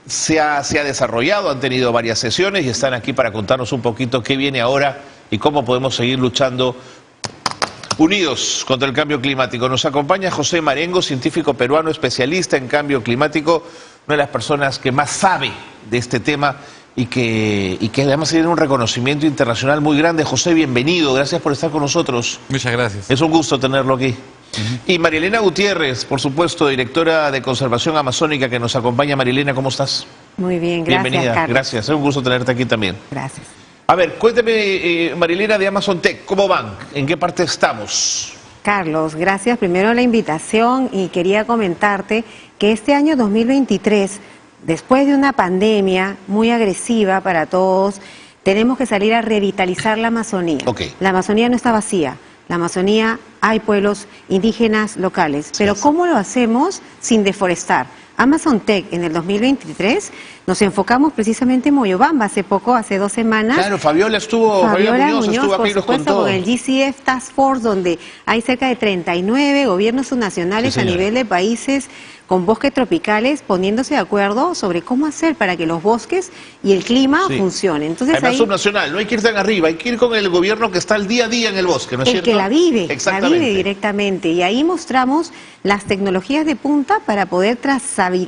Se ha desarrollado, han tenido varias sesiones y están aquí para contarnos un poquito qué viene ahora y cómo podemos seguir luchando unidos contra el cambio climático. Nos acompaña José Marengo, científico peruano, especialista en cambio climático, una de las personas que más sabe de este tema y que además tiene un reconocimiento internacional muy grande. José, bienvenido, gracias por estar con nosotros. Muchas gracias. Es un gusto tenerlo aquí. Y Marielena Gutiérrez, por supuesto, directora de Conservación Amazónica, que nos acompaña. Marielena, ¿cómo estás? Muy bien, gracias, bienvenida, Carlos. Gracias, es un gusto tenerte aquí también. Gracias. A ver, cuéntame, Marielena, de Amazon Tech, ¿cómo van? ¿En qué parte estamos? Carlos, gracias primero la invitación y quería comentarte que este año 2023, después de una pandemia muy agresiva para todos, tenemos que salir a revitalizar la Amazonía. La Amazonía no está vacía. La Amazonía hay pueblos indígenas locales, pero ¿cómo lo hacemos sin deforestar? Amazon Tech en el 2023 nos enfocamos precisamente en Moyobamba hace 2 semanas. Claro, Fabiola Muñoz estuvo aquí, nos contó. Con el GCF Task Force, donde hay cerca de 39 gobiernos subnacionales a nivel de países con bosques tropicales poniéndose de acuerdo sobre cómo hacer para que los bosques y el clima funcionen. Entonces, además, subnacional, no hay que ir tan arriba, hay que ir con el gobierno que está al día a día en el bosque, ¿no es cierto? El que la vive directamente. Y ahí mostramos las tecnologías de punta para poder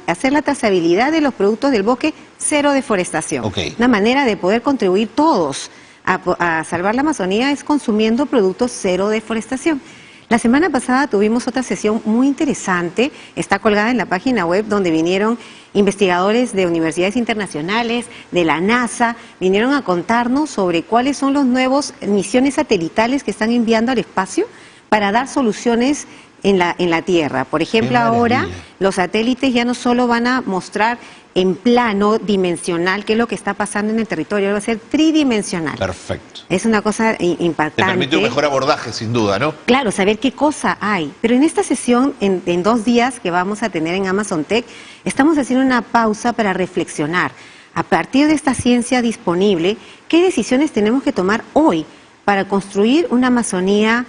hacer la trazabilidad de los productos del bosque, cero deforestación. Una manera de poder contribuir todos a salvar la Amazonía es consumiendo productos cero deforestación. La semana pasada tuvimos otra sesión muy interesante, está colgada en la página web, donde vinieron investigadores de universidades internacionales, de la NASA, vinieron a contarnos sobre cuáles son los nuevos misiones satelitales que están enviando al espacio para dar soluciones en la Tierra. Por ejemplo, ahora los satélites ya no solo van a mostrar en plano dimensional qué es lo que está pasando en el territorio, va a ser tridimensional. Perfecto. Es una cosa impactante. Te permite un mejor abordaje, sin duda, ¿no? Claro, saber qué cosa hay. Pero en esta sesión, en 2 días que vamos a tener en Amazon Tech, estamos haciendo una pausa para reflexionar. A partir de esta ciencia disponible, ¿qué decisiones tenemos que tomar hoy para construir una Amazonía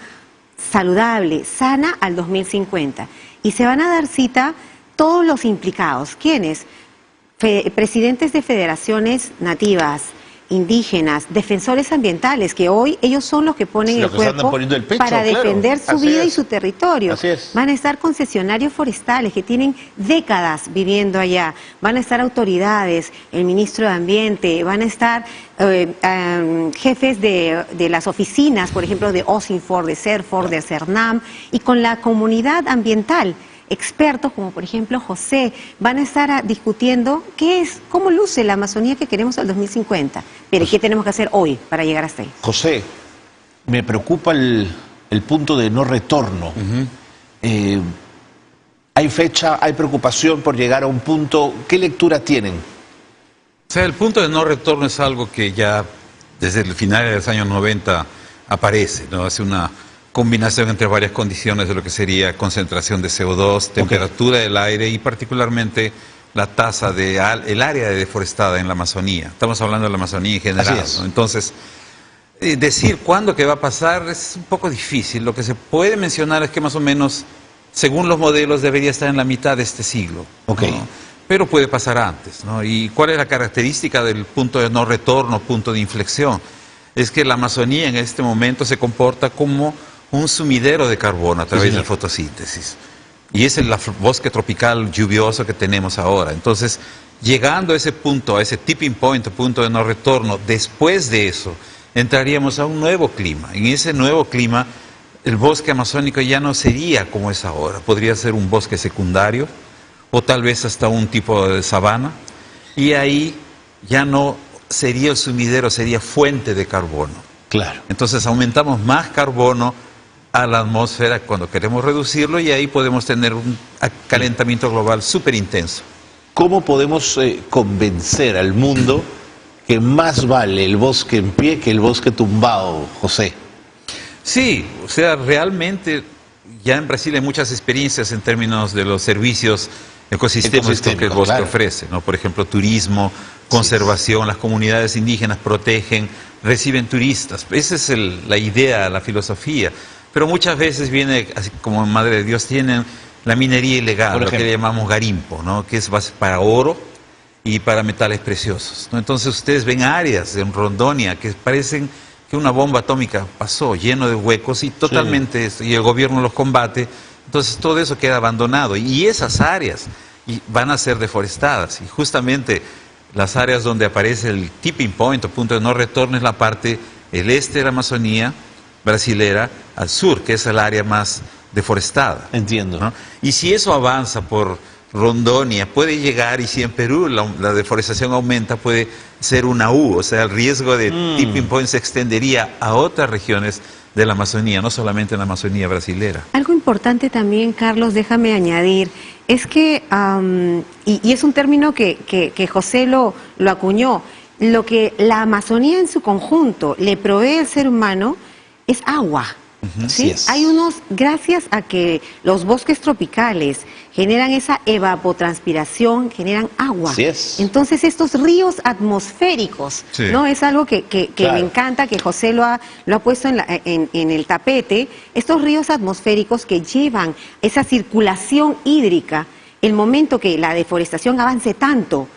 saludable, sana al 2050? Y se van a dar cita todos los implicados. ¿Quiénes? Presidentes de federaciones nativas, indígenas, defensores ambientales, que hoy ellos son los que ponen el cuerpo para defender su vida y su territorio. Van a estar concesionarios forestales que tienen décadas viviendo allá, van a estar autoridades, el ministro de Ambiente, van a estar jefes de las oficinas, por ejemplo, de OSINFOR, de CERFOR, de CERNAM, y con la comunidad ambiental. Expertos como por ejemplo José van a estar discutiendo cómo luce la Amazonía que queremos al 2050, pero qué tenemos que hacer hoy para llegar hasta ahí. José, me preocupa el punto de no retorno. ¿Hay fecha, hay preocupación por llegar a un punto? ¿Qué lectura tienen? O sea, el punto de no retorno es algo que ya desde el final de los años 90 aparece, ¿no? Hace una combinación entre varias condiciones de lo que sería concentración de CO2, temperatura del aire y particularmente la tasa el área deforestada en la Amazonía. Estamos hablando de la Amazonía en general, ¿no? Entonces, decir cuándo que va a pasar es un poco difícil. Lo que se puede mencionar es que más o menos, según los modelos, debería estar en la mitad de este siglo, ¿no? Pero puede pasar antes, ¿no? ¿Y cuál es la característica del punto de no retorno, punto de inflexión? Es que la Amazonía en este momento se comporta como un sumidero de carbono a través de fotosíntesis. Y es el bosque tropical lluvioso que tenemos ahora. Entonces, llegando a ese punto, a ese tipping point, punto de no retorno, después de eso, entraríamos a un nuevo clima. En ese nuevo clima, el bosque amazónico ya no sería como es ahora. Podría ser un bosque secundario, o tal vez hasta un tipo de sabana. Y ahí ya no sería el sumidero, sería fuente de carbono. Claro. Entonces, aumentamos más carbono a la atmósfera cuando queremos reducirlo y ahí podemos tener un calentamiento global súper intenso. ¿Cómo podemos convencer al mundo que más vale el bosque en pie que el bosque tumbado, José? Sí, o sea, realmente ya en Brasil hay muchas experiencias en términos de los servicios ecosistémicos que el bosque ofrece, ¿no? Por ejemplo, turismo, conservación, las comunidades indígenas protegen, reciben turistas. Esa es la idea, la filosofía. Pero muchas veces viene, así como en Madre de Dios, tienen la minería ilegal, Por lo que ejemplo. le llamamos garimpo, ¿no? Que es base para oro y para metales preciosos, ¿no? Entonces ustedes ven áreas en Rondonia que parecen que una bomba atómica pasó, lleno de huecos y totalmente, y el gobierno los combate, entonces todo eso queda abandonado y esas áreas van a ser deforestadas y justamente las áreas donde aparece el tipping point o punto de no retorno es la parte, el este de la Amazonía brasilera al sur, que es el área más deforestada. Entiendo. ¿No? Y si eso avanza por Rondonia, puede llegar, y si en Perú la deforestación aumenta, puede ser una U, o sea, el riesgo de tipping point se extendería a otras regiones de la Amazonía, no solamente en la Amazonía brasilera. Algo importante también, Carlos, déjame añadir, es que, y es un término que José lo acuñó, lo que la Amazonía en su conjunto le provee al ser humano es agua. ¿Sí? Hay gracias a que los bosques tropicales generan esa evapotranspiración, generan agua. Así es. Entonces estos ríos atmosféricos, Sí. ¿no? Es algo que Claro. me encanta, que José lo ha puesto en el tapete, estos ríos atmosféricos que llevan esa circulación hídrica, el momento que la deforestación avance tanto,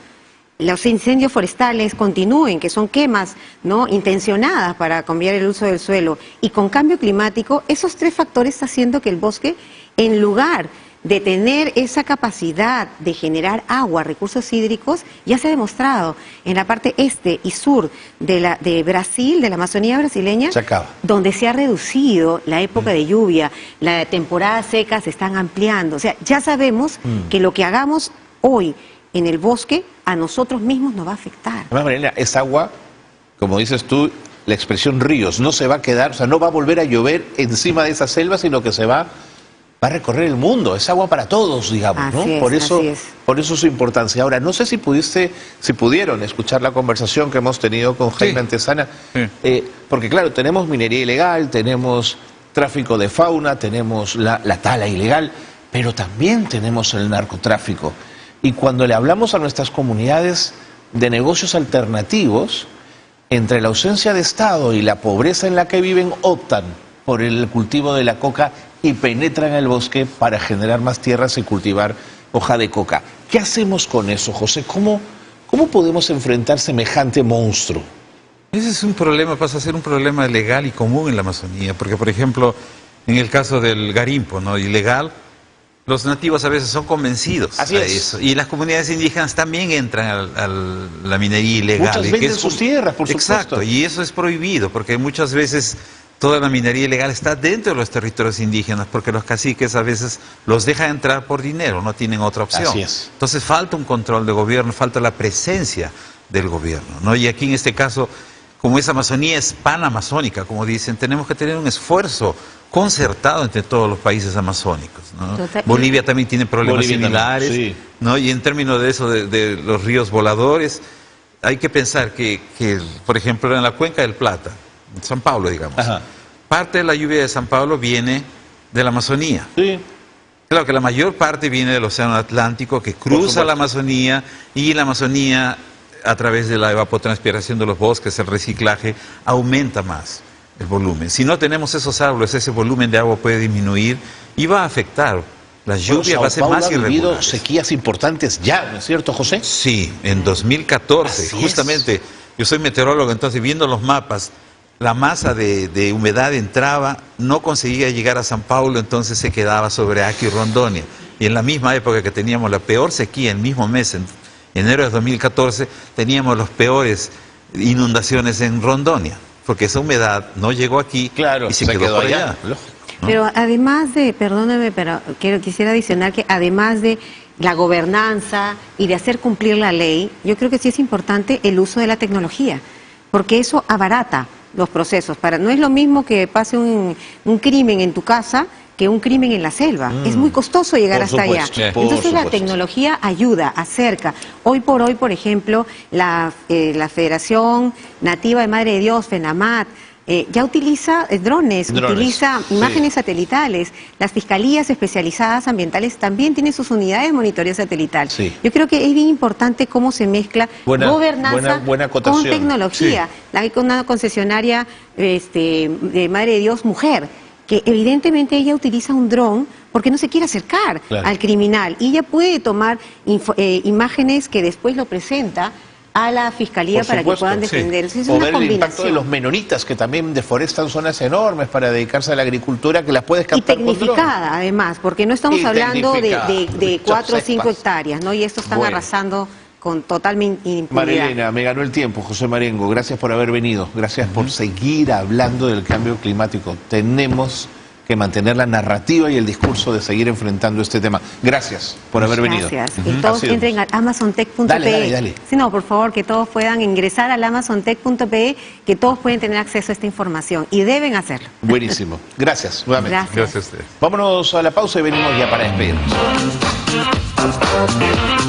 los incendios forestales continúen, que son quemas, ¿no?, intencionadas para cambiar el uso del suelo, y con cambio climático, esos tres factores están haciendo que el bosque, en lugar de tener esa capacidad de generar agua, recursos hídricos, ya se ha demostrado en la parte este y sur de Brasil, de la Amazonía brasileña, Se acaba. donde se ha reducido la época de lluvia, la temporada seca se están ampliando. O sea, ya sabemos que lo que hagamos hoy en el bosque a nosotros mismos nos va a afectar. Además, Mariela, es agua, como dices tú, la expresión ríos, no se va a quedar, o sea, no va a volver a llover encima de esa selva, sino que va a recorrer el mundo, es agua para todos, digamos, ¿no? Así es, Por así por es. eso su importancia. Ahora, no sé si pudieron escuchar la conversación que hemos tenido con Jaime Antesana, porque claro, tenemos minería ilegal, tenemos tráfico de fauna, tenemos la tala ilegal, pero también tenemos el narcotráfico. Y cuando le hablamos a nuestras comunidades de negocios alternativos, entre la ausencia de Estado y la pobreza en la que viven, optan por el cultivo de la coca y penetran el bosque para generar más tierras y cultivar hoja de coca. ¿Qué hacemos con eso, José? ¿Cómo podemos enfrentar semejante monstruo? Ese es un problema, pasa a ser un problema legal y común en la Amazonía, porque por ejemplo, en el caso del garimpo, ¿no?, ilegal, los nativos a veces son convencidos Así a es. eso. Y las comunidades indígenas también entran a la minería ilegal. Muchas y venden que es sus tierras, por Exacto, supuesto. y eso es prohibido, porque muchas veces toda la minería ilegal está dentro de los territorios indígenas, porque los caciques a veces los dejan entrar por dinero, no tienen otra opción. Así es. Entonces falta un control de gobierno, falta la presencia del gobierno, ¿no? Y aquí en este caso, como esa Amazonía es panamazónica, como dicen, tenemos que tener un esfuerzo concertado entre todos los países amazónicos, ¿no? Total. Bolivia también tiene problemas Bolivia similares, también, sí. ¿no? Y en términos de eso, de los ríos voladores, hay que pensar que, por ejemplo, en la cuenca del Plata, en San Pablo, digamos, Ajá. parte de la lluvia de San Pablo viene de la Amazonía. Sí. Claro que la mayor parte viene del Océano Atlántico, que cruza supuesto. la Amazonía, y la Amazonía, a través de la evapotranspiración de los bosques, el reciclaje, aumenta más el volumen. Si no tenemos esos árboles, ese volumen de agua puede disminuir y va a afectar. Las lluvias va a ser más ha vivido irregulares. sequías importantes ya, ¿no es cierto, José? Sí, en 2014, Así justamente, yo soy meteorólogo, entonces viendo los mapas, la masa de humedad entraba, no conseguía llegar a San Paulo, entonces se quedaba sobre Acre y Rondonia. Y en la misma época que teníamos la peor sequía, el mismo mes, en enero de 2014, teníamos las peores inundaciones en Rondonia, porque esa humedad no llegó aquí Claro, y se quedó por allá. Lógico. ¿no? Pero además de, perdóname, pero quisiera adicionar que además de la gobernanza y de hacer cumplir la ley, yo creo que sí es importante el uso de la tecnología, porque eso abarata los procesos. No es lo mismo que pase un crimen en tu casa que un crimen en la selva. Es muy costoso llegar Por hasta allá. supuesto, por Entonces la supuesto. tecnología ayuda, acerca. Hoy por hoy, por ejemplo, la Federación Nativa de Madre de Dios, FENAMAT, ya utiliza drones, utiliza imágenes satelitales. Las fiscalías especializadas ambientales también tienen sus unidades de monitoreo satelital. Sí. Yo creo que es bien importante cómo se mezcla gobernanza buena con acotación. tecnología. Hay una concesionaria de Madre de Dios mujer, que evidentemente ella utiliza un dron porque no se quiere acercar Claro. al criminal. Y ella puede tomar imágenes que después lo presenta a la fiscalía Por para que supuesto, puedan sí. defenderse. Es O una ver el impacto de combinación. los menonitas que también deforestan zonas enormes para dedicarse a la agricultura, que las puedes Y captar con dron. tecnificada, además, porque no estamos Y hablando tecnificada. de 4 o 5 Sepas. hectáreas, ¿no? Y esto están Bueno. arrasando con total impunidad. Marilena, me ganó el tiempo, José Marengo. Gracias por haber venido. Gracias por seguir hablando del cambio climático. Tenemos que mantener la narrativa y el discurso de seguir enfrentando este tema. Gracias por haber venido. Gracias. Ha Y todos sido- entren a amazontech.pe. Dale. Sí, no, por favor, que todos puedan ingresar al amazontech.pe, que todos pueden tener acceso a esta información y deben hacerlo. Buenísimo. Gracias, nuevamente. Gracias. Gracias a ustedes. Vámonos a la pausa y venimos ya para despedirnos.